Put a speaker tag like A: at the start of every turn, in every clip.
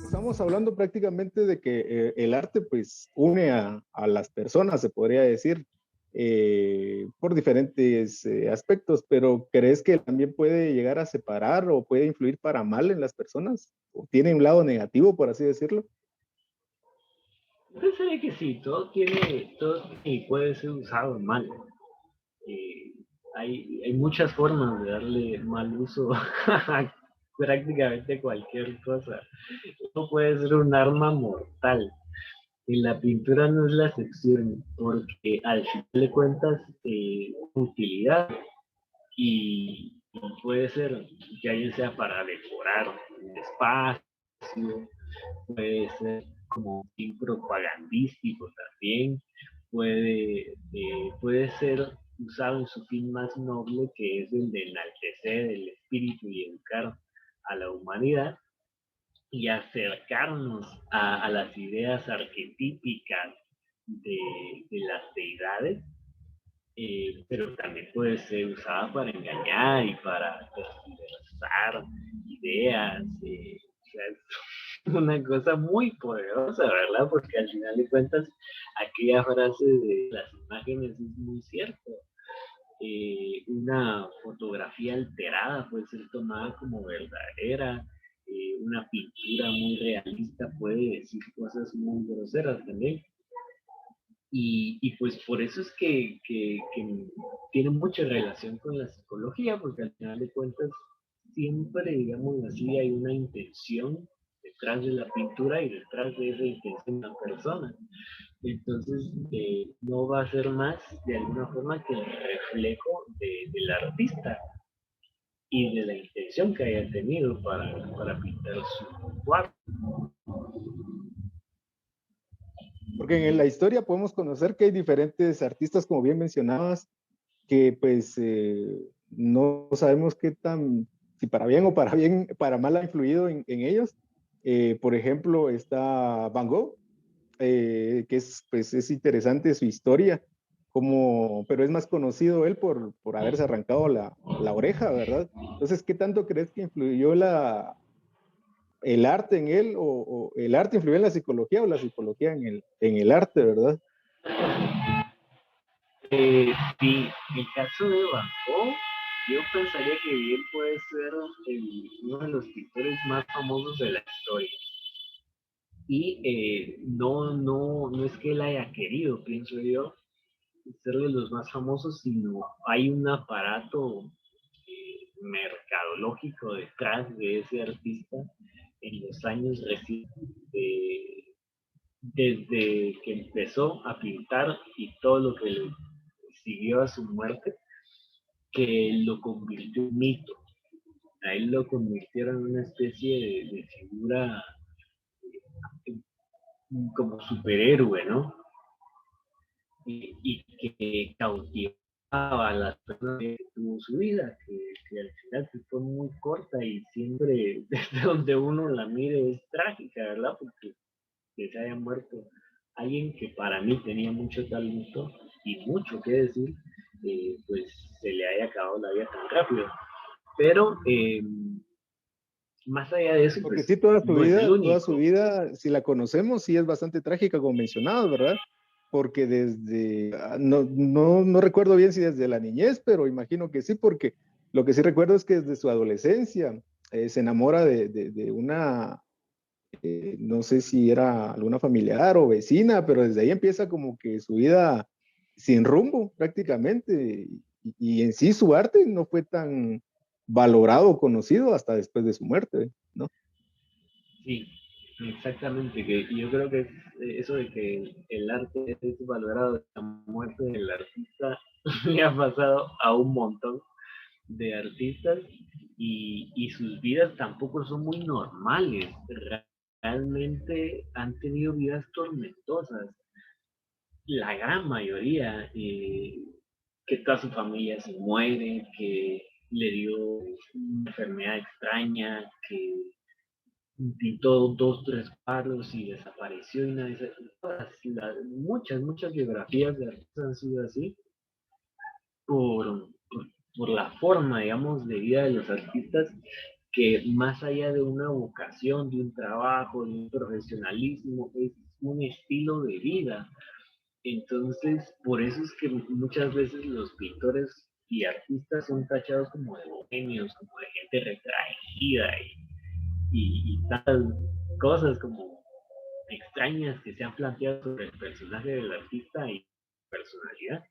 A: Estamos hablando prácticamente de que el arte pues une a las personas, se podría decir, por diferentes aspectos, pero ¿crees que también puede llegar a separar o puede influir para mal en las personas? ¿O tiene un lado negativo, por así decirlo?
B: Yo pensaría que sí, todo tiene y puede ser usado mal. Eh, hay muchas formas de darle mal uso a prácticamente cualquier cosa. Esto puede ser un arma mortal. Y la pintura no es la excepción, porque al final de cuentas, utilidad y puede ser que alguien sea para decorar un espacio, puede ser como un fin propagandístico también, puede ser usado en su fin más noble, que es el de enaltecer el espíritu y educar a la humanidad y acercarnos a las ideas arquetípicas de, de las deidades, pero también puede ser usada para engañar y para tergiversar ideas. O sea, es una cosa muy poderosa, ¿verdad? Porque al final de cuentas, aquella frase de las imágenes es muy cierto. Una fotografía alterada puede ser tomada como verdadera, una pintura muy realista puede decir cosas muy groseras también. Y pues por eso es que tiene mucha relación con la psicología, porque al final de cuentas siempre, digamos así, hay una intención detrás de la pintura y detrás de esa intención de la persona. Entonces, no va a ser más de alguna forma que el reflejo del artista y de la intención que haya tenido para pintar su cuadro.
A: Porque en la historia podemos conocer que hay diferentes artistas, como bien mencionabas, que pues no sabemos qué tan, si para bien o para bien, para mal ha influido en ellos. Por ejemplo, está Van Gogh, que es, pues, es interesante su historia, como, pero es más conocido él por haberse arrancado la oreja, ¿verdad? Entonces, ¿qué tanto crees que influyó el arte en él o el arte influyó en la psicología o la psicología en el arte, ¿verdad?
B: Sí, el caso de Van Gogh, yo pensaría que bien puede ser uno de los pintores más famosos de la historia. Y no es que él haya querido, pienso yo, ser de los más famosos, sino hay un aparato mercadológico detrás de ese artista en los años recientes, desde que empezó a pintar y todo lo que le siguió a su muerte, que lo convirtió en mito. A él lo convirtieron en una especie de figura como superhéroe, ¿no? Y que cautivaba a las personas que tuvo su vida, que al final pues, fue muy corta y siempre desde donde uno la mire es trágica, ¿verdad? Porque que se haya muerto alguien que para mí tenía mucho talento y mucho que decir, pues se le haya acabado la vida tan rápido. Pero más allá de eso,
A: Porque sí,
B: pues no es el
A: toda su
B: único.
A: vida, si la conocemos, sí es bastante trágica, como mencionado, ¿verdad? Porque desde, no recuerdo bien si desde la niñez, pero imagino que sí, porque lo que sí recuerdo es que desde su adolescencia se enamora de una, no sé si era alguna familiar o vecina, pero desde ahí empieza como que su vida sin rumbo prácticamente. Y en sí su arte no fue tan valorado o conocido hasta después de su muerte, ¿no?
B: Sí, exactamente. Que yo creo que eso de que el arte es valorado de la muerte del artista le ha pasado a un montón de artistas y sus vidas tampoco son muy normales. Realmente han tenido vidas tormentosas. la gran mayoría, que toda su familia se muere, que le dio una enfermedad extraña, que pintó dos, tres cuadros y desapareció y nadie se... muchas biografías de artistas han sido así por la forma, digamos, de vida de los artistas que más allá de una vocación, de un trabajo, de un profesionalismo, es un estilo de vida. Entonces, por eso es que muchas veces los pintores y artistas son tachados como de bohemios, como de gente retraída y tal cosas como extrañas que se han planteado sobre el personaje del artista y personalidad.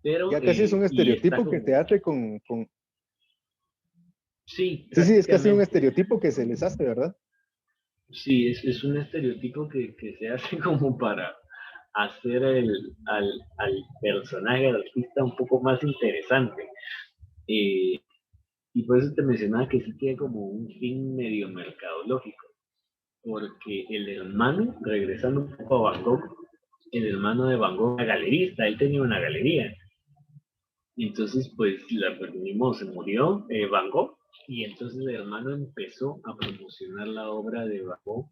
B: Pero,
A: Ya casi es un
B: y está
A: estereotipo que se
B: como,
A: hace
B: sí,
A: Sí, sí, es casi un
B: prácticamente.
A: estereotipo que se les hace, ¿verdad?
B: Sí, es un estereotipo que se hace como para hacer al personaje, al artista un poco más interesante. Eh, y por eso te mencionaba que sí tiene como un fin medio mercadológico, porque el hermano, regresando un poco a Van Gogh, el hermano de Van Gogh era galerista, él tenía una galería. Y entonces, pues, mismo se murió Van Gogh, y entonces el hermano empezó a promocionar la obra de Van Gogh,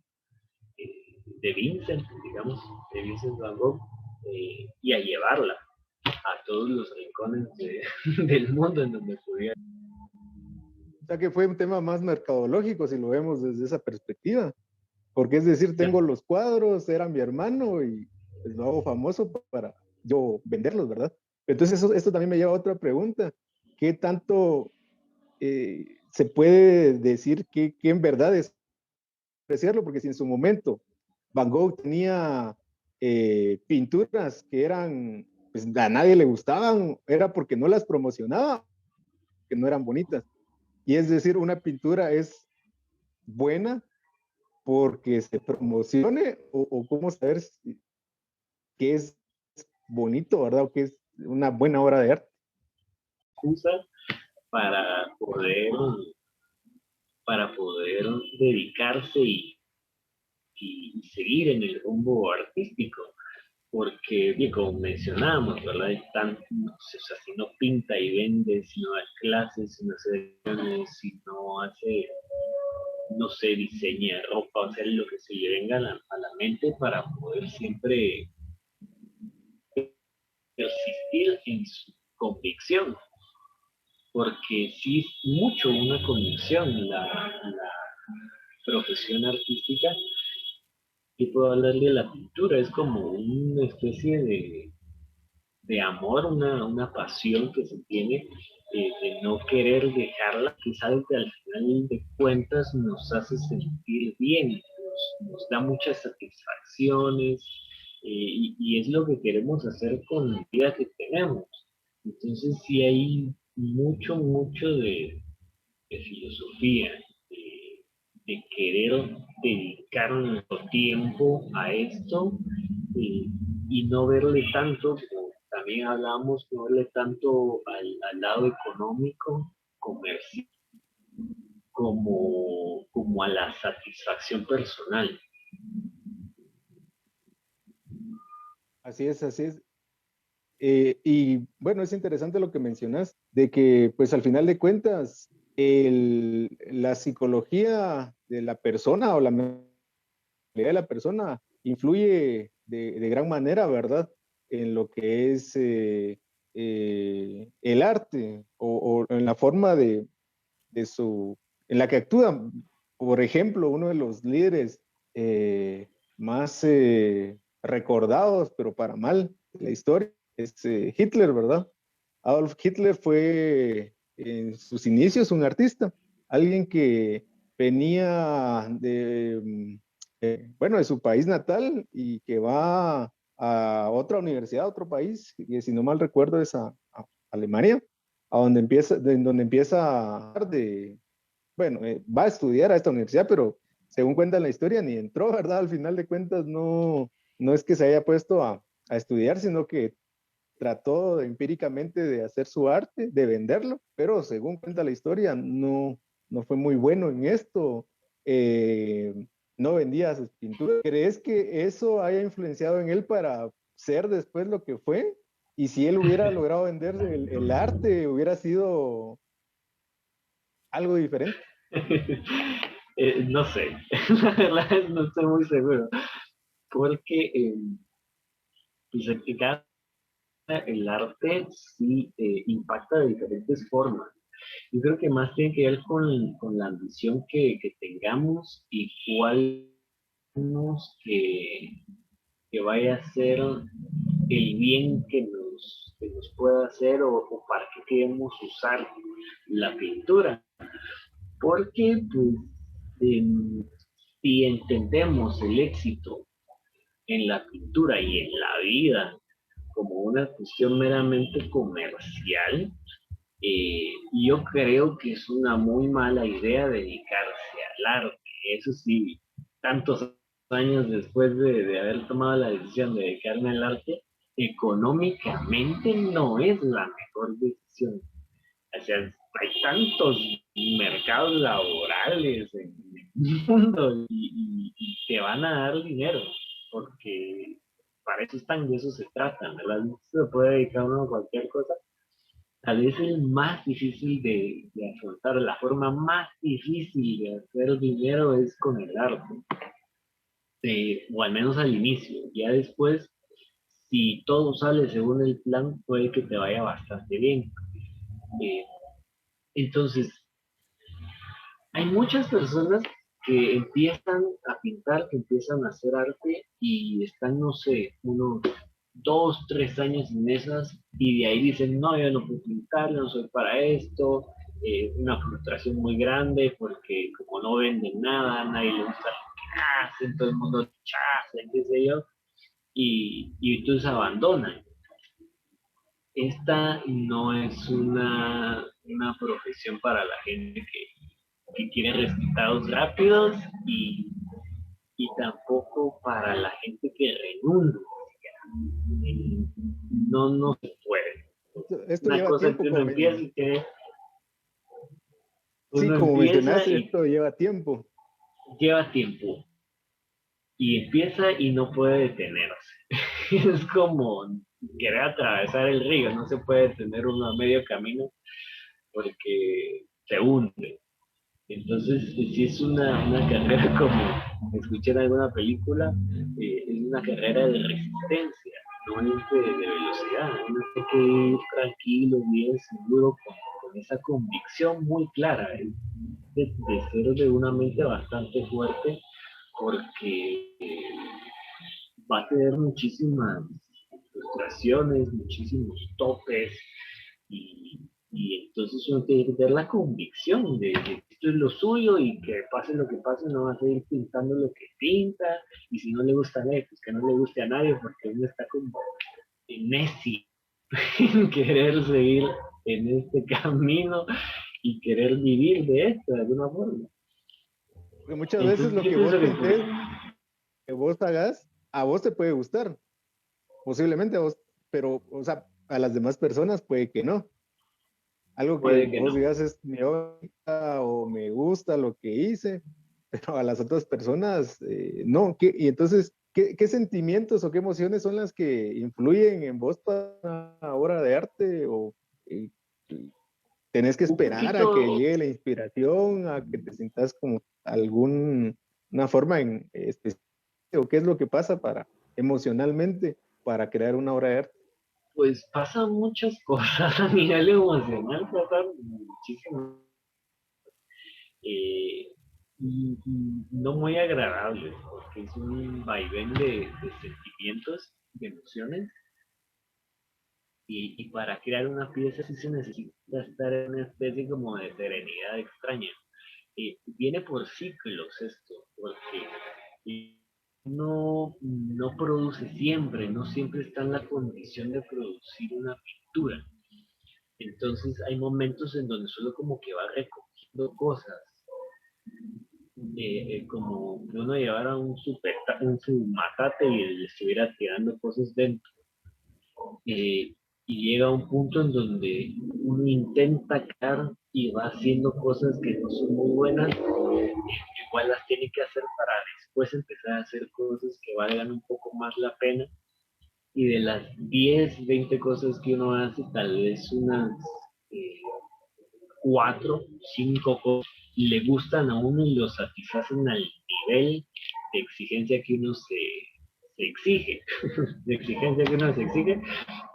B: de Vincent, digamos, de Vincent Van Gogh, y a llevarla a todos los rincones del mundo en donde pudiera.
A: O sea que fue un tema más mercadológico si lo vemos desde esa perspectiva. Porque es decir, tengo los cuadros, era mi hermano y pues lo hago famoso para yo venderlos, ¿verdad? Entonces esto también me lleva a otra pregunta. ¿Qué tanto se puede decir que en verdad es apreciarlo? Porque si en su momento Van Gogh tenía pinturas que eran, pues a nadie le gustaban, era porque no las promocionaba, que no eran bonitas. Y es decir, una pintura es buena porque se promocione o cómo saber que es bonito, ¿verdad? O que es una buena obra de arte.
B: Excusa para poder, para poder dedicarse y seguir en el rumbo artístico. Porque, bien, como mencionábamos, ¿verdad? Están, no sé, o sea, si no pinta y vende, si no da clases, si no hace lecciones, si no hace, no sé, diseña ropa, o sea, lo que se le venga a la mente para poder siempre persistir en su convicción, porque sí es mucho una convicción la profesión artística, y puedo hablar de la pintura, es como una especie de amor, una pasión que se tiene, de no querer dejarla, que es algo que al final de cuentas nos hace sentir bien, nos da muchas satisfacciones, y es lo que queremos hacer con la vida que tenemos. Entonces sí hay mucho de filosofía, de querer dedicar nuestro tiempo a esto, eh, y no verle tanto, como también hablábamos, no verle tanto al lado económico, comercial, como a la satisfacción personal.
A: Así es, así es. Y bueno, es interesante lo que mencionas, de que pues al final de cuentas la psicología de la persona o la mentalidad de la persona influye de gran manera, ¿verdad? En lo que es el arte o en la forma de su, en la que actúa. Por ejemplo, uno de los líderes más recordados, pero para mal, de la historia, es Hitler, ¿verdad? Adolf Hitler fue en sus inicios un artista, alguien que venía bueno, de su país natal y que va a otra universidad, a otro país, que si no mal recuerdo es a Alemania, a donde empieza bueno, va a estudiar a esta universidad, pero según cuenta la historia, ni entró, ¿verdad? Al final de cuentas, no es que se haya puesto a estudiar, sino que trató empíricamente de hacer su arte, de venderlo, pero según cuenta la historia, no fue muy bueno en esto, no vendía sus pinturas. ¿Crees que eso haya influenciado en él para ser después lo que fue, y si él hubiera logrado vender el arte, hubiera sido algo diferente.
B: No sé, la verdad no estoy muy seguro, porque pues en cada el arte sí impacta de diferentes formas. Yo creo que más tiene que ver con la ambición que tengamos y cuál que vaya a ser el bien que nos pueda hacer o para qué queremos usar la pintura. Porque pues, si entendemos el éxito en la pintura y en la vida como una cuestión meramente comercial, yo creo que es una muy mala idea dedicarse al arte. Eso sí, tantos años después de haber tomado la decisión de dedicarme al arte, económicamente no es la mejor decisión. O sea, hay tantos mercados laborales en el mundo y te van a dar dinero, porque para eso están, de eso se trata, ¿verdad? No se puede dedicar uno a cualquier cosa. Tal vez el más difícil de afrontar, la forma más difícil de hacer dinero es con el arte, o al menos al inicio. Ya después, si todo sale según el plan, puede que te vaya bastante bien. Eh, entonces, hay muchas personas que empiezan a pintar, que empiezan a hacer arte y están, no sé, unos 2, 3 años en esas y de ahí dicen, no, yo no puedo pintar, no soy para esto, una frustración muy grande porque como no venden nada, nadie le gusta lo que hacen, todo el mundo rechaza, qué sé yo, y entonces abandonan. Esta no es una profesión para la gente que quiere resultados rápidos y tampoco para la gente que renuncia. No, no se puede.
A: Esto
B: Una
A: lleva
B: cosa
A: tiempo,
B: que uno empieza y que
A: sí,
B: uno
A: como
B: empieza
A: mencionaste,
B: y
A: esto lleva tiempo.
B: lleva tiempo y empieza y no puede detenerse. Es como querer atravesar el río, no se puede detener uno a medio camino porque se hunde. Entonces, si es una carrera como escuché en alguna película, es una carrera de resistencia, no es de velocidad. Uno tiene que ir tranquilo, bien seguro, con esa convicción muy clara de ser de una mente bastante fuerte, porque va a tener muchísimas frustraciones, muchísimos topes, y entonces uno tiene que tener la convicción de que esto es lo suyo y que pase lo que pase, no va a seguir pintando lo que pinta, y si no le gusta a nadie, pues que no le guste a nadie, porque uno está como necio en querer seguir en este camino y querer vivir de esto de alguna forma.
A: Porque muchas veces
B: Entonces
A: lo
B: yo
A: que
B: pienso
A: vos
B: que pues,
A: pintés, que vos hagas, a vos te puede gustar, posiblemente a vos, pero, o sea, a las demás personas puede que no. Algo que
B: puede que
A: vos
B: no.
A: digas es me gusta o me gusta lo que hice, pero a las otras personas no. Y entonces, ¿qué sentimientos o qué emociones son las que influyen en vos para una obra de arte? ¿O eh, tenés que
B: Un
A: esperar a que
B: poquito,
A: llegue la inspiración, a que te sientas como alguna forma en específica? ¿O qué es lo que pasa para emocionalmente para crear una obra de arte?
B: pues pasan muchas cosas a nivel emocional, pasan muchísimas eh, y no muy agradables, porque es un vaivén de sentimientos, de emociones, y para crear una pieza sí se necesita estar en una especie como de serenidad extraña. Viene por ciclos esto, porque no produce siempre, no siempre está en la condición de producir una pintura. Entonces hay momentos en donde solo como que va recogiendo cosas, como que uno llevara un matate y le estuviera tirando cosas dentro. Y llega a un punto en donde uno intenta crear y va haciendo cosas que no son muy buenas, igual las tiene que hacer para después empezar a hacer cosas que valgan un poco más la pena. y de las 10 20 cosas que uno hace, tal vez unas eh, 4, 5 cosas le gustan a uno y lo satisfacen al nivel de exigencia que uno se exige, de exigencia que uno se exige,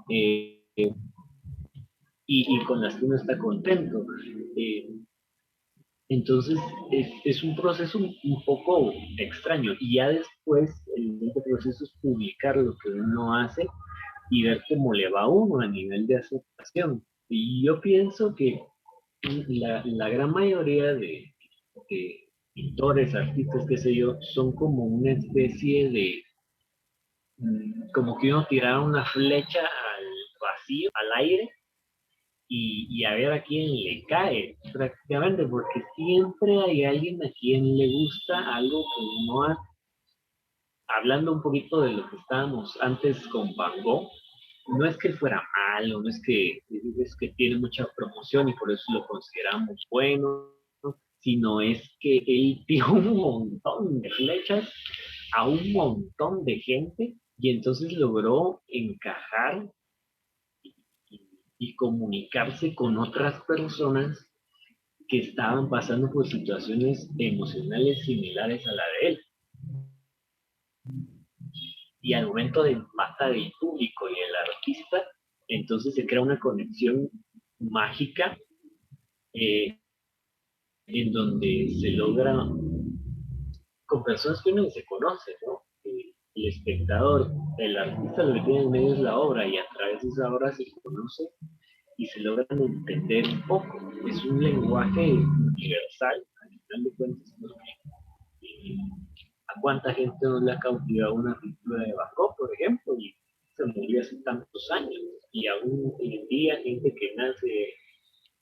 B: eh, y con las que uno está contento. Eh, entonces, es un proceso un poco extraño. Y ya después, el siguiente proceso es publicar lo que uno hace y ver cómo le va a uno a nivel de aceptación. Y yo pienso que la gran mayoría de pintores, artistas, qué sé yo, son como una especie de, como que uno tirara una flecha al vacío, al aire, y a ver a quién le cae, prácticamente, porque siempre hay alguien a quien le gusta algo que uno hace. Hablando un poquito de lo que estábamos antes con Van Gogh, no es que fuera malo, no es que tiene mucha promoción y por eso lo consideramos bueno, sino es que él dio un montón de flechas a un montón de gente y entonces logró encajar y comunicarse con otras personas que estaban pasando por situaciones emocionales similares a la de él. Y al momento de empatizar el público y el artista, entonces se crea una conexión mágica, eh, en donde se logra con personas que uno ni se conoce, ¿no? El espectador, el artista lo que tiene en medio es la obra y a través de esa obra se conoce y se logran entender un poco. Es un lenguaje universal, al final de cuentas, porque eh, a cuánta gente no le ha cautivado una pintura de Van Gogh, por ejemplo, y se murió hace tantos años. Y aún hoy en día, gente que nace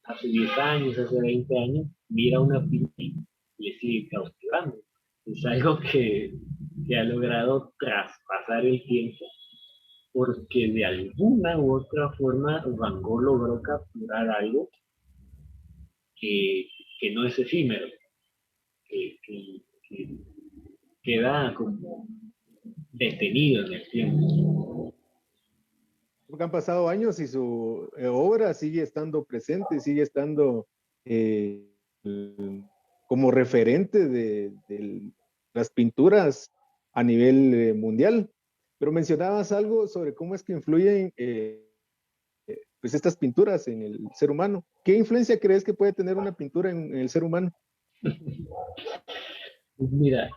B: hace 10 años, hace 20 años, mira una pintura y le sigue cautivando. Es algo que ha logrado traspasar el tiempo porque de alguna u otra forma Van Gogh logró capturar algo que, que no es efímero, que queda como detenido en el tiempo.
A: Porque han pasado años y su obra sigue estando presente, sigue estando eh, como referente de las pinturas a nivel mundial. Pero mencionabas algo sobre cómo es que influyen pues estas pinturas en el ser humano. ¿Qué influencia crees que puede tener una pintura en el ser humano?
B: Pues mira,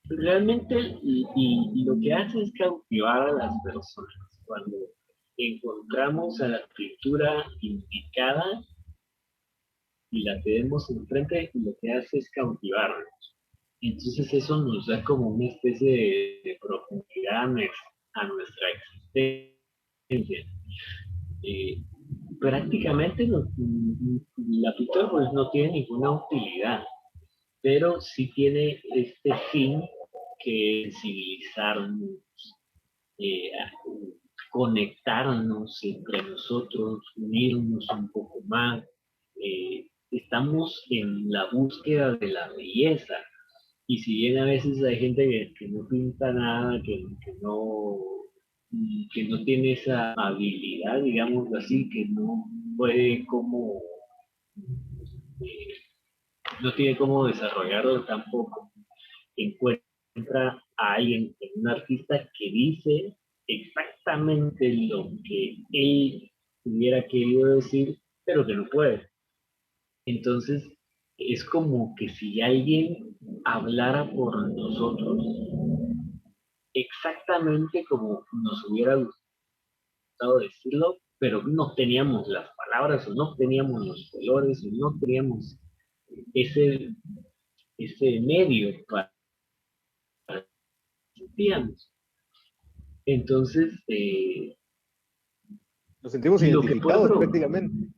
B: realmente y lo que hace es cautivar a las personas. Cuando encontramos a la pintura indicada y la tenemos enfrente, lo que hace es cautivarnos. Entonces eso nos da como una especie de profundidad a nuestra existencia. Eh, prácticamente la pintura pues no tiene ninguna utilidad, pero sí tiene este fin que es civilizarnos, a conectarnos entre nosotros, unirnos un poco más. Estamos en la búsqueda de la belleza. Y si bien a veces hay gente que no pinta nada, que no tiene esa habilidad, digamos así, que no puede como, eh, no tiene cómo desarrollarlo tampoco, encuentra a alguien, un artista que dice exactamente lo que él hubiera querido decir, pero que no puede. Entonces, es como que si alguien hablara por nosotros exactamente como nos hubiera gustado decirlo, pero no teníamos las palabras o no teníamos los colores o no teníamos ese, ese medio para sentíamos. Entonces,
A: Nos sentimos
B: lo que puede
A: identificados
B: provocar,
A: prácticamente.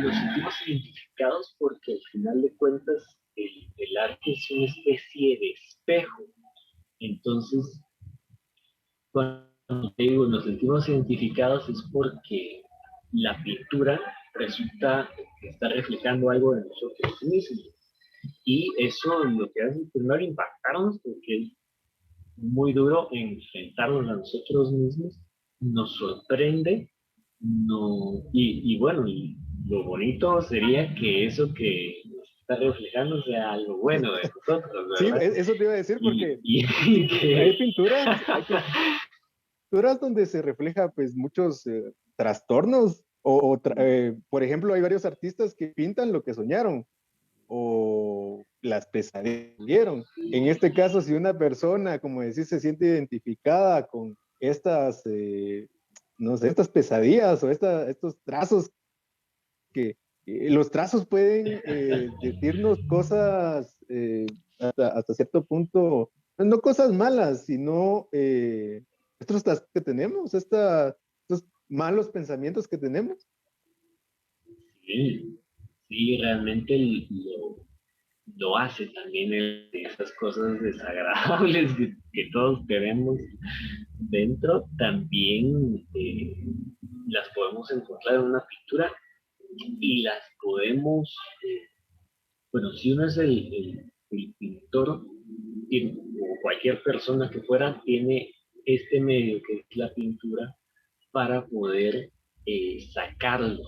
B: nos sentimos identificados porque al final de cuentas el arte es una especie de espejo. Entonces, cuando te digo nos sentimos identificados es porque la pintura resulta que está reflejando algo de nosotros mismos. Y eso lo que hace es primero impactarnos porque muy duro enfrentarnos a nosotros mismos, nos sorprende, no, y bueno, y lo bonito sería que eso que nos está reflejando sea algo bueno de nosotros,
A: Sí,
B: ¿verdad?
A: eso te iba a decir porque
B: Y
A: sí,
B: que,
A: hay pinturas donde se refleja pues muchos trastornos por ejemplo, hay varios artistas que pintan lo que soñaron o las pesadillas que tuvieron. En este caso, si una persona, como decís, se siente identificada con estas, no sé, estas pesadillas o estos trazos que los trazos pueden decirnos cosas hasta cierto punto, pues, no cosas malas, sino estos trazos que tenemos, estos malos pensamientos que tenemos.
B: sí, sí, realmente lo hace también esas cosas desagradables que todos tenemos dentro, también las podemos encontrar en una pintura y las podemos, bueno, si uno es el pintor o cualquier persona que fuera, tiene este medio que es la pintura para poder sacarlo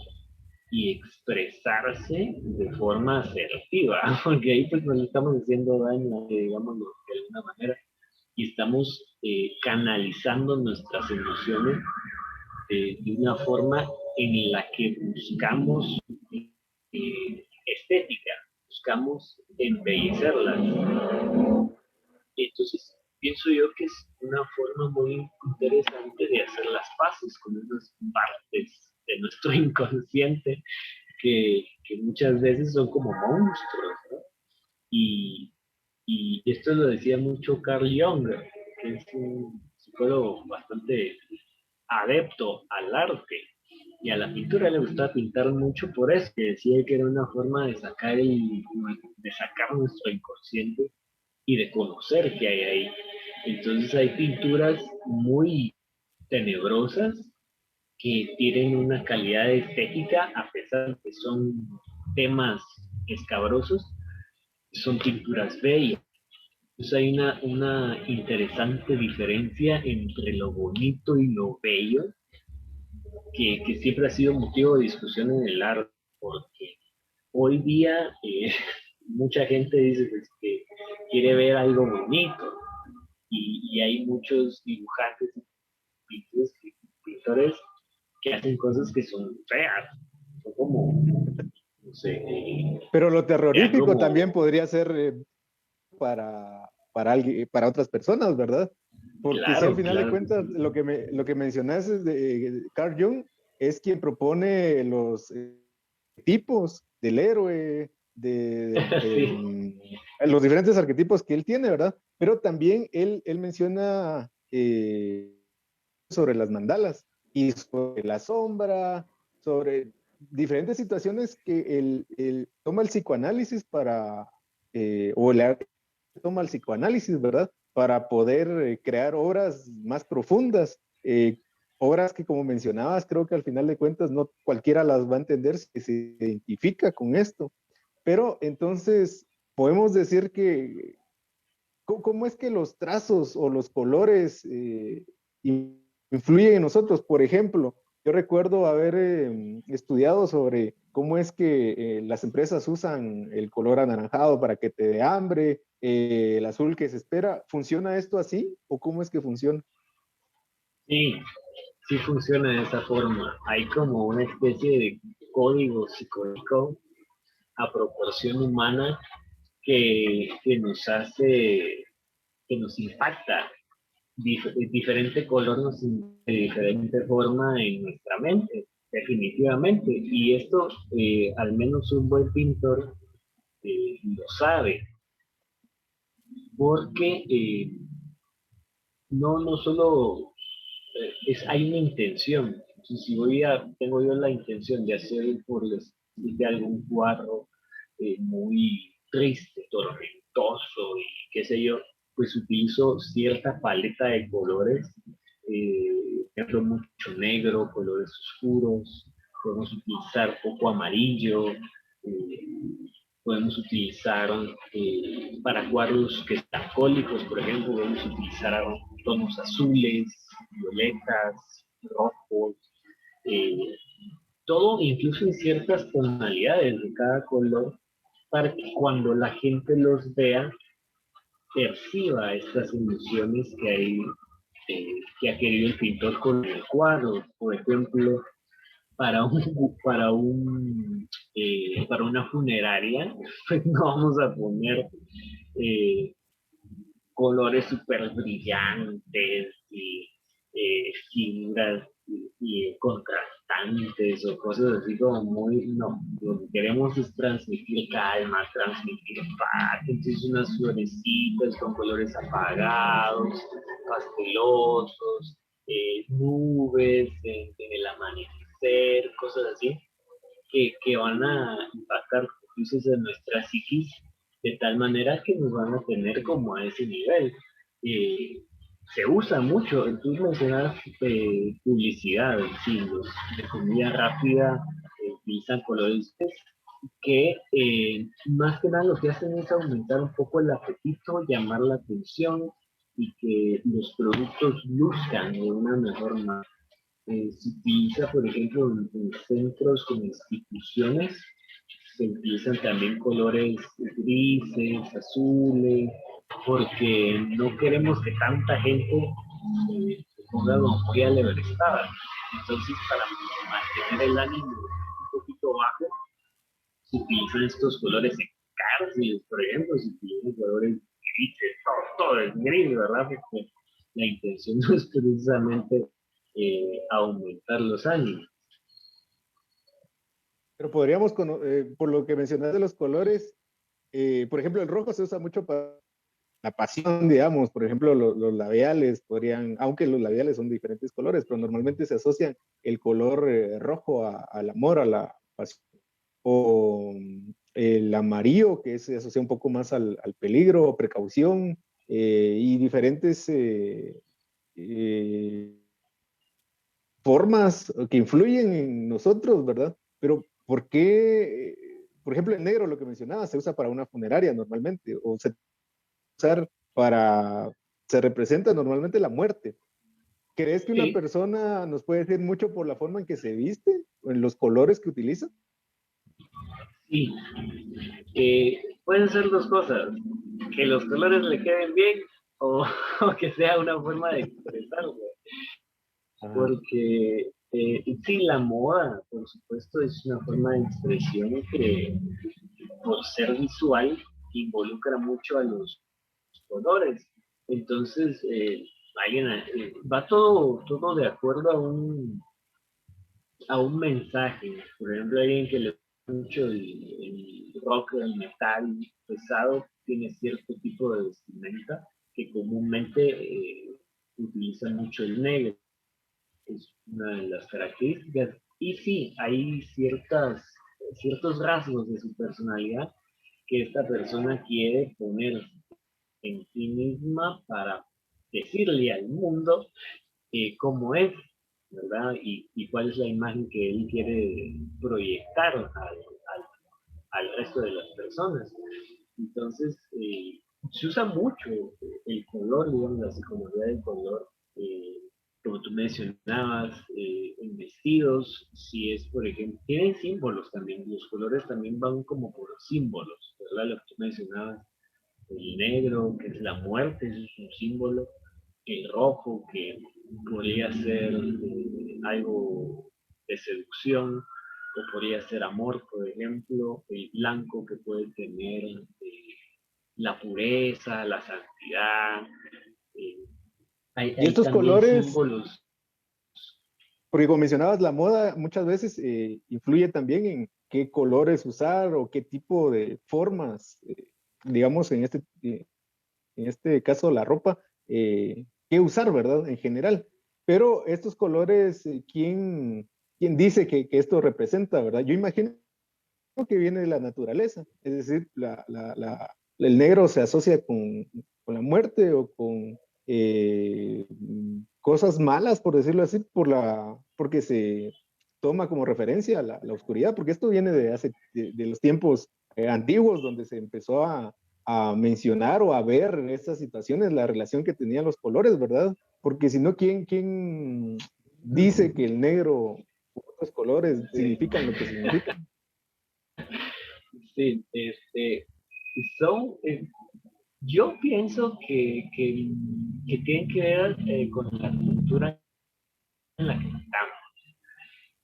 B: y expresarse de forma asertiva, porque ahí pues nos estamos haciendo daño, digamos, de alguna manera, y estamos canalizando nuestras emociones de una forma en la que buscamos estética, buscamos embellecerlas. Entonces, pienso yo que es una forma muy interesante de hacer las paces con esas partes de nuestro inconsciente que muchas veces son como monstruos, ¿no? Y, y esto lo decía mucho Carl Jung, que es un psicólogo bastante adepto al arte y a la pintura. Le gustaba pintar mucho por eso, que decía que era una forma de sacar nuestro inconsciente y de conocer qué hay ahí. Entonces hay pinturas muy tenebrosas que tienen una calidad estética, a pesar de que son temas escabrosos, son pinturas bellas. Entonces hay una interesante diferencia entre lo bonito y lo bello, que siempre ha sido motivo de discusión en el arte, porque hoy día mucha gente dice pues, que quiere ver algo bonito y hay muchos dibujantes y pintores que hacen cosas que son feas, son como, no sé,
A: Pero lo
B: vean
A: terrorífico también
B: como,
A: podría ser para alguien, para otras personas, ¿verdad? Porque si al
B: claro,
A: final de
B: claro que
A: cuentas
B: sí.
A: lo que mencionas es de Carl Jung, es quien propone los tipos del héroe,
B: Sí,
A: los diferentes arquetipos que él tiene, ¿verdad? Pero también él menciona sobre las mandalas y sobre la sombra, sobre diferentes situaciones que él toma el psicoanálisis o el arte toma el psicoanálisis, ¿verdad? Para poder crear obras más profundas, obras que como mencionabas, creo que al final de cuentas no cualquiera las va a entender si se identifica con esto. Pero entonces podemos decir que ¿cómo es que los trazos o los colores influyen en nosotros? Por ejemplo, yo recuerdo haber estudiado sobre cómo es que las empresas usan el color anaranjado para que te dé hambre, el azul que se espera. ¿Funciona esto así o cómo es que funciona?
B: sí, sí funciona de esa forma. Hay como una especie de código psicológico a proporción humana que nos hace, que nos impacta. Diferente color nos de diferente forma en nuestra mente, definitivamente. Y esto, al menos un buen pintor lo sabe, porque no solo hay una intención. Si tengo yo la intención de hacer, por decirte, algún cuadro muy triste, tormentoso y qué sé yo, pues utilizo cierta paleta de colores, mucho negro, colores oscuros, podemos utilizar poco amarillo, podemos utilizar para cuadros que están cólicos, por ejemplo, podemos utilizar tonos azules, violetas, rojos, eh, todo incluso en ciertas tonalidades de cada color, para que cuando la gente los vea, perciba estas emociones que ha querido el pintor con el cuadro. Por ejemplo, para para una funeraria, pues no vamos a poner eh, colores súper brillantes y figuras contrastantes o cosas así como muy, no, lo que queremos es transmitir calma, transmitir paz, entonces unas florecitas con colores apagados, pastelosos, nubes en el amanecer, cosas así, que van a impactar juicios en nuestra psiquis de tal manera que nos van a tener como a ese nivel. Eh, Se usa mucho, tú mencionabas publicidad, sí, los de comida rápida utilizan colores que más que nada lo que hacen es aumentar un poco el apetito, llamar la atención y que los productos luzcan de una mejor manera. Se utiliza, por ejemplo, en centros como instituciones, se utilizan también colores grises, azules, porque no queremos que tanta gente se ponga como muy alebrestada. Entonces, para mantener el ánimo un poquito bajo, se utilizan estos colores cárceles, por ejemplo, se utilizan colores grises, todo es gris, ¿verdad? Porque la intención no es precisamente aumentar los ánimos.
A: Pero podríamos, por lo que mencionaste de los colores, por ejemplo, el rojo se usa mucho para la pasión, digamos, por ejemplo, los labiales podrían, aunque los labiales son de diferentes colores, pero normalmente se asocian el color rojo al amor, a la pasión, o el amarillo, que se asocia un poco más al peligro, precaución, y diferentes eh, formas que influyen en nosotros, ¿verdad? Pero ¿por qué, por ejemplo, el negro, lo que mencionaba, se usa para una funeraria normalmente, o se usar para, se representa normalmente la muerte? ¿Crees que una
B: Sí,
A: persona nos puede decir mucho por la forma en que se viste, o en los colores que utiliza?
B: sí. Pueden ser dos cosas, que los colores le queden bien o, o que sea una forma de expresarlo,
A: Ajá.
B: porque sí, la moda, por supuesto, es una forma de expresión que por ser visual involucra mucho a los colores. Entonces, va todo de acuerdo a un mensaje. Por ejemplo, alguien que le gusta mucho el rock, el metal pesado, tiene cierto tipo de vestimenta que comúnmente utiliza mucho el negro. Es una de las características. Y sí, hay ciertos rasgos de su personalidad que esta persona quiere poner en sí misma para decirle al mundo cómo es, ¿verdad? Y cuál es la imagen que él quiere proyectar al resto de las personas. Entonces, se usa mucho el color, digamos, la psicología del color, eh, como tú mencionabas, en vestidos, si es, por ejemplo, tienen símbolos también, los colores también van como por símbolos, ¿verdad? Lo que tú mencionabas, el negro, que es la muerte, eso es un símbolo, el rojo, que podría ser algo de seducción, o podría ser amor, por ejemplo, el blanco que puede tener la pureza, la santidad. eh,
A: Y
B: hay
A: estos
B: también
A: colores,
B: símbolos.
A: porque como mencionabas, la moda muchas veces influye también en qué colores usar o qué tipo de formas, digamos, en este caso la ropa, qué usar, ¿verdad? En general. Pero estos colores, ¿quién dice que esto representa, ¿verdad? Yo imagino que viene de la naturaleza, es decir, el negro se asocia con la muerte o con cosas malas, por decirlo así, porque se toma como referencia la oscuridad, porque esto viene de los tiempos antiguos, donde se empezó a mencionar o a ver en estas situaciones la relación que tenían los colores, ¿verdad? Porque si no, ¿quién dice que el negro u otros colores
B: Sí,
A: significan lo que significan?
B: sí, son, yo pienso que tienen que ver con la cultura en la que estamos.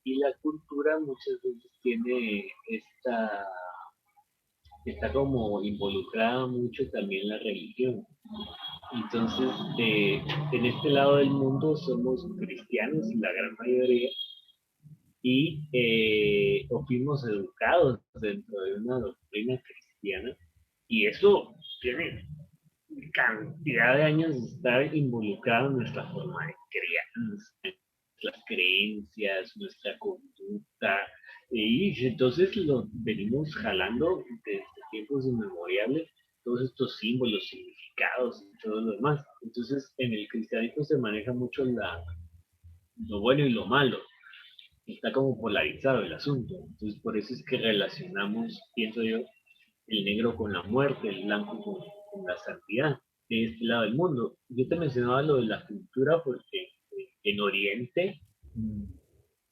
B: Y la cultura muchas veces tiene está como involucrada mucho también la religión. Entonces, en este lado del mundo somos cristianos, la gran mayoría, y o fuimos educados dentro de una doctrina cristiana, y eso tiene cantidad de años de estar involucrado en nuestra forma de crianza, nuestras creencias, nuestra conducta, y entonces lo venimos jalando desde tiempos inmemoriales, todos estos símbolos, significados y todo lo demás. Entonces, en el cristianismo se maneja mucho lo bueno y lo malo, está como polarizado el asunto. Entonces, por eso es que relacionamos, pienso yo, el negro con la muerte, el blanco con la santidad de este lado del mundo. Yo te mencionaba lo de la cultura porque en Oriente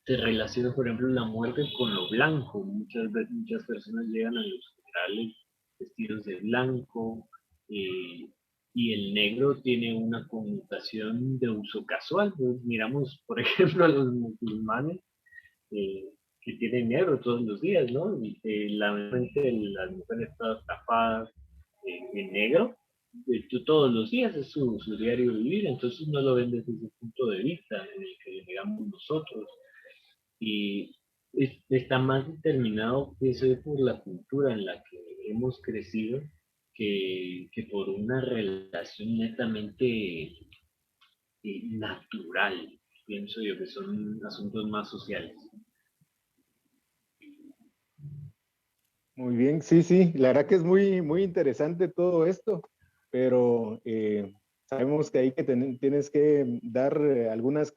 B: se relaciona, por ejemplo, la muerte con lo blanco. Muchas veces muchas personas llegan a los funerales vestidos de blanco, eh, y el negro tiene una connotación de uso casual. Pues miramos, por ejemplo, a los musulmanes eh, que tienen negro todos los días, ¿no? Y, lamentablemente las mujeres todas tapadas en negro, todos los días es su diario vivir, entonces no lo ven desde ese punto de vista en el que negamos nosotros. Y está más determinado, pienso yo, por la cultura en la que hemos crecido que por una relación netamente natural, pienso yo, que son asuntos más sociales.
A: Muy bien, sí, sí, la verdad que es muy interesante todo esto, pero sabemos que ahí que tienes que dar algunas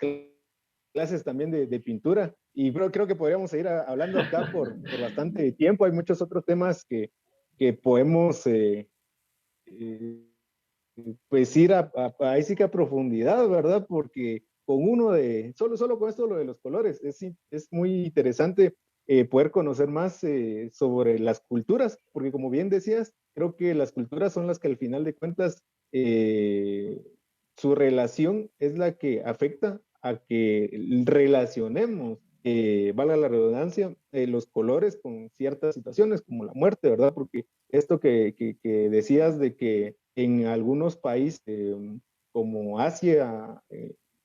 A: clases también de pintura y creo que podríamos seguir hablando acá por bastante tiempo. Hay muchos otros temas que podemos eh, pues ir ahí sí que a profundidad, ¿verdad? Porque con solo con esto lo de los colores, es muy interesante poder conocer más sobre las culturas, porque como bien decías, creo que las culturas son las que al final de cuentas eh, su relación es la que afecta a que relacionemos, valga la redundancia, los colores con ciertas situaciones como la muerte, ¿verdad? Porque esto que decías de que en algunos países como Asia,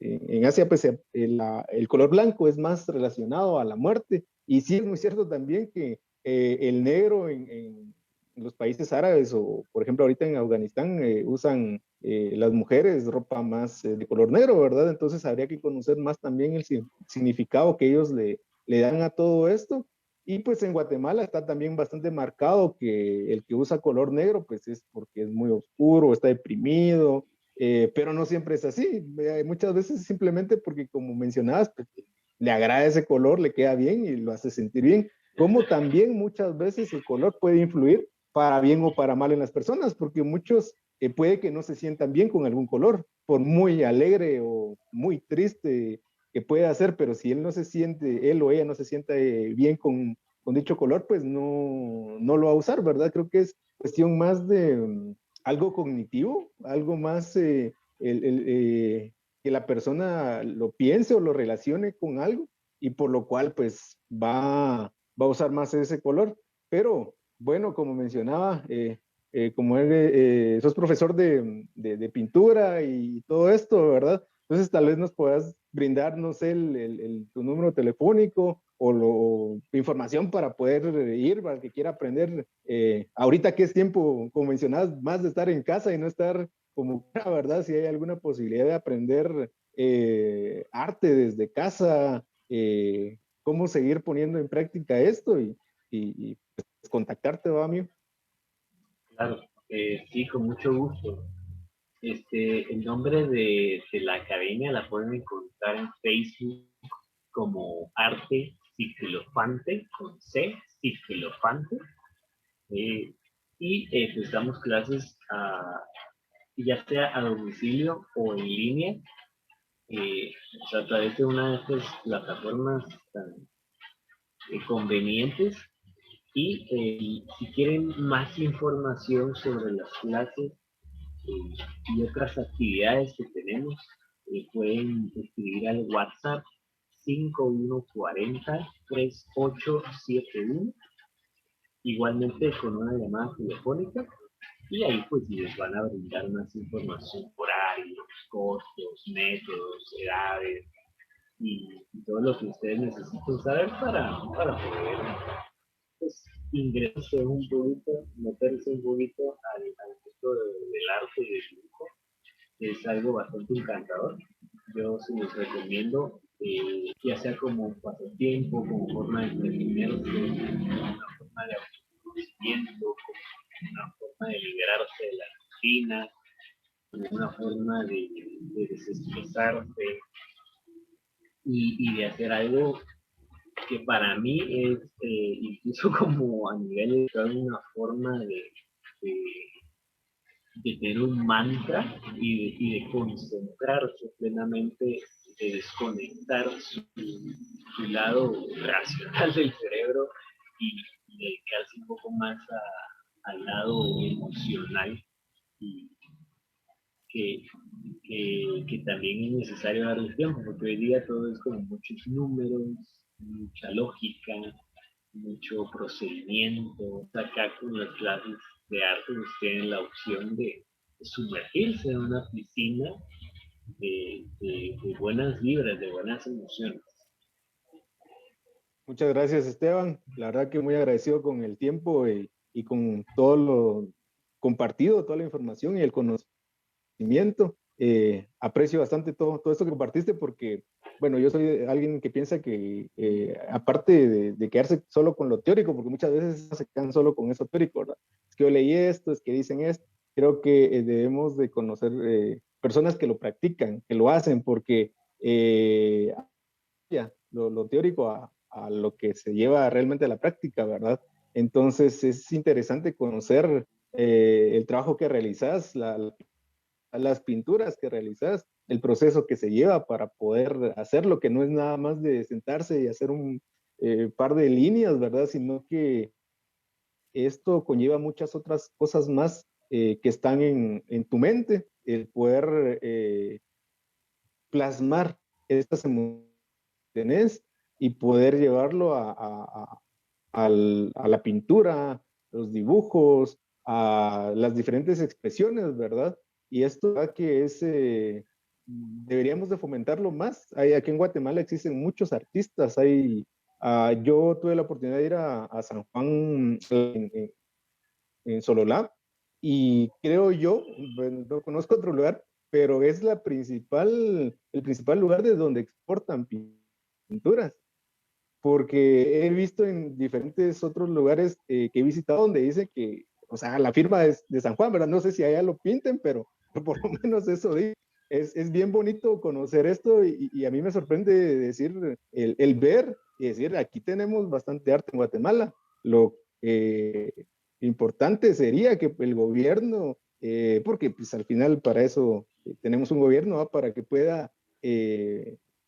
A: en Asia pues el color blanco es más relacionado a la muerte y sí es muy cierto también que el negro en los países árabes o por ejemplo ahorita en Afganistán usan las mujeres ropa más de color negro, ¿verdad? Entonces habría que conocer más también el significado que ellos le dan a todo esto. Y pues en Guatemala está también bastante marcado que el que usa color negro pues es porque es muy oscuro, está deprimido, pero no siempre es así. Muchas veces simplemente porque como mencionabas, pues, le agrada ese color, le queda bien y lo hace sentir bien. Como también muchas veces el color puede influir para bien o para mal en las personas, porque muchos puede que no se sientan bien con algún color, por muy alegre o muy triste que pueda hacer, pero si él no se siente, él o ella no se siente bien con dicho color, pues no lo va a usar, ¿verdad? Creo que es cuestión más de algo cognitivo, algo más que la persona lo piense o lo relacione con algo y por lo cual pues va a usar más ese color. Pero bueno, como mencionaba, como él, sos profesor de pintura y todo esto, ¿verdad? Entonces tal vez nos puedas brindar, no sé, tu número telefónico o información para poder ir, para el que quiera aprender. Ahorita que es tiempo, como mencionabas, más de estar en casa y no estar como, ¿verdad? Si hay alguna posibilidad de aprender arte desde casa, cómo seguir poniendo en práctica esto y pues, contactarte, ¿va, amigo?
B: Claro, sí, con mucho gusto. El nombre de la academia la pueden encontrar en Facebook como Arte Ciclofante, con C, Ciclofante. Eh, pues damos clases ya sea a domicilio o en línea, o sea, a través de una de estas plataformas tan convenientes. Y si quieren más información sobre las clases y otras actividades que tenemos, pueden escribir al WhatsApp 5140-3871, igualmente con una llamada telefónica, y ahí pues les van a brindar más información, horarios, costos, métodos, edades y todo lo que ustedes necesiten saber para poder pues, ingresarse un poquito, meterse un poquito al mundo del arte y del dibujo. Es algo bastante encantador. Yo se los recomiendo, ya sea como un pasatiempo, como forma de entretenerse, como una forma de autoconocimiento, como una forma de liberarse de la rutina, como una forma de desestresarse y de hacer algo que para mí es incluso como a nivel de una forma de, de tener un mantra y de concentrarse plenamente, de desconectar su lado racional del cerebro y dedicarse un poco más al lado emocional y que, que también es necesario darle tiempo, porque hoy día todo es como muchos números, mucha lógica, mucho procedimiento. Acá con las clases de arte pues tienen la opción de sumergirse en una piscina de buenas vibras, de buenas emociones.
A: Muchas gracias, Esteban. La verdad que muy agradecido con el tiempo y con todo lo compartido, toda la información y el conocimiento. Aprecio bastante todo esto que compartiste porque, bueno, yo soy alguien que piensa que aparte de quedarse solo con lo teórico, porque muchas veces se quedan solo con eso teórico, ¿verdad? Es que yo leí esto, es que dicen esto. Creo que debemos de conocer personas que lo practican, que lo hacen, porque lo teórico a lo que se lleva realmente a la práctica, ¿verdad? Entonces es interesante conocer el trabajo que realizas, las pinturas que realizas, el proceso que se lleva para poder hacerlo, que no es nada más de sentarse y hacer un par de líneas, ¿verdad? Sino que esto conlleva muchas otras cosas más que están en tu mente, el poder plasmar estas emociones y poder llevarlo a la pintura, los dibujos, a las diferentes expresiones, ¿verdad? Y esto da que deberíamos de fomentarlo más. Aquí en Guatemala existen muchos artistas. Yo tuve la oportunidad de ir a San Juan en Sololá y creo yo, bueno, no conozco otro lugar, pero es el principal lugar de donde exportan pinturas porque he visto en diferentes otros lugares que he visitado donde dice que, o sea, la firma es de San Juan, ¿verdad? No sé si allá lo pinten, pero por lo menos eso dice. Es bien bonito conocer esto y a mí me sorprende decir, el ver y decir, aquí tenemos bastante arte en Guatemala. Lo importante sería que el gobierno, porque pues al final para eso tenemos un gobierno, ¿no? Para que pueda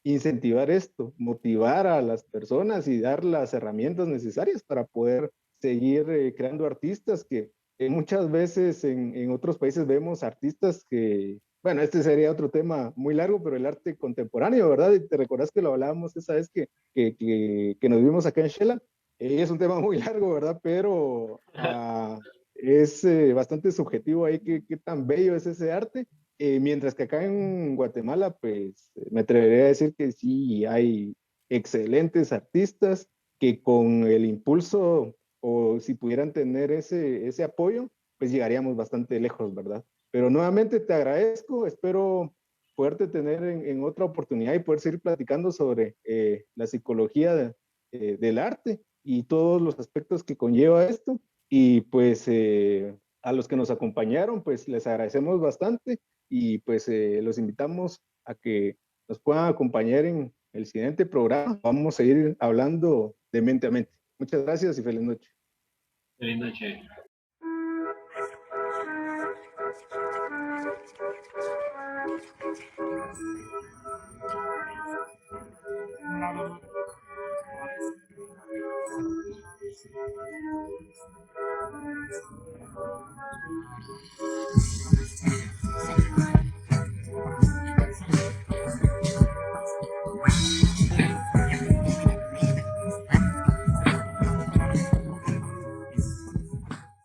A: incentivar esto, motivar a las personas y dar las herramientas necesarias para poder seguir creando artistas que muchas veces en otros países vemos artistas que, bueno, este sería otro tema muy largo, pero el arte contemporáneo, ¿verdad? Y te recordás que lo hablábamos esa vez que nos vimos acá en Shela. Es un tema muy largo, ¿verdad? Pero es bastante subjetivo ahí qué tan bello es ese arte mientras que acá en Guatemala, pues me atrevería a decir que sí hay excelentes artistas que con el impulso o si pudieran tener ese apoyo, pues llegaríamos bastante lejos, ¿verdad? Pero nuevamente te agradezco, espero poderte tener en otra oportunidad y poder seguir platicando sobre la psicología del arte y todos los aspectos que conlleva esto. Y pues a los que nos acompañaron, pues les agradecemos bastante y pues los invitamos a que nos puedan acompañar en el siguiente programa. Vamos a ir hablando de mente a mente. Muchas gracias y feliz noche.
B: Feliz noche.